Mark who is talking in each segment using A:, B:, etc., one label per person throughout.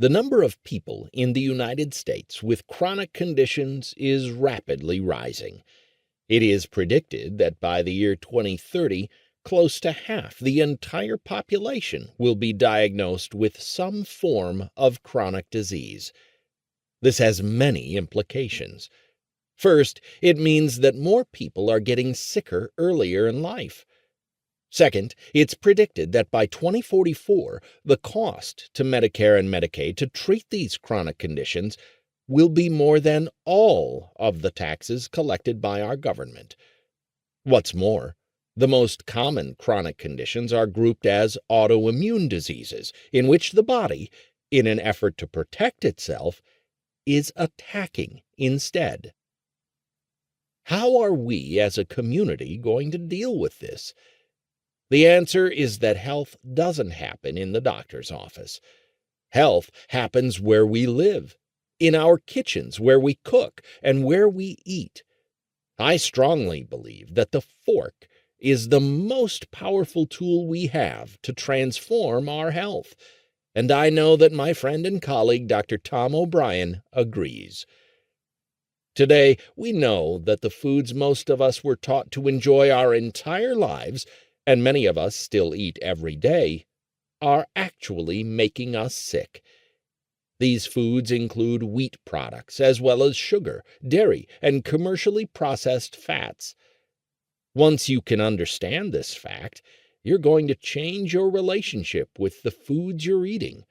A: The number of people in the United States with chronic conditions is rapidly rising. It is predicted that by the year 2030, close to half the entire population will be diagnosed with some form of chronic disease. This has many implications. First, it means that more people are getting sicker earlier in life. Second, it's predicted that by 2044, the cost to Medicare and Medicaid to treat these chronic conditions will be more than all of the taxes collected by our government. What's more, the most common chronic conditions are grouped as autoimmune diseases, in which the body, in an effort to protect itself, is attacking instead. How are we as a community going to deal with this? The answer is that health doesn't happen in the doctor's office. Health happens where we live, in our kitchens, where we cook, and where we eat. I strongly believe that the fork is the most powerful tool we have to transform our health, and I know that my friend and colleague Dr. Tom O'Brien agrees. Today, we know that the foods most of us were taught to enjoy our entire lives, and many of us still eat every day, are actually making us sick. These foods include wheat products, as well as sugar, dairy, and commercially processed fats. Once you can understand this fact, you're going to change your relationship with the foods you're eating,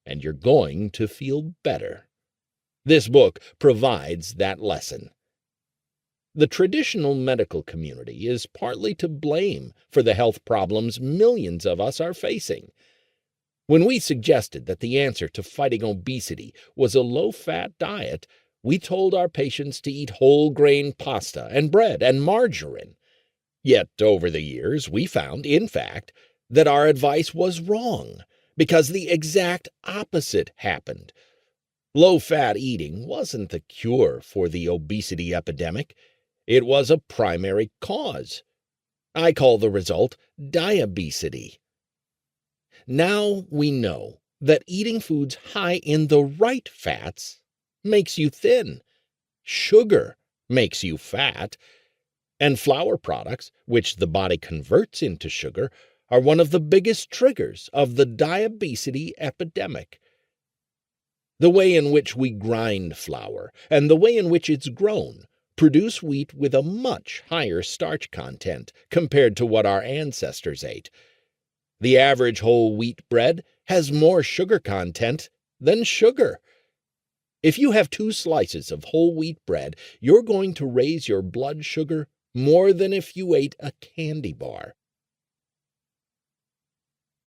A: and you're going to feel better. This book provides that lesson. The traditional medical community is partly to blame for the health problems millions of us are facing. When we suggested that the answer to fighting obesity was a low-fat diet, we told our patients to eat whole-grain pasta and bread and margarine. Yet, over the years, we found, in fact, that our advice was wrong, because the exact opposite happened. Low-fat eating wasn't the cure for the obesity epidemic. It was a primary cause. I call the result diabesity. Now we know that eating foods high in the right fats makes you thin. Sugar makes you fat. And flour products, which the body converts into sugar, are one of the biggest triggers of the diabesity epidemic. The way in which we grind flour and the way in which it's grown produce wheat with a much higher starch content compared to what our ancestors ate. The average whole wheat bread has more sugar content than sugar. If you have 2 slices of whole wheat bread, you're going to raise your blood sugar more than if you ate a candy bar.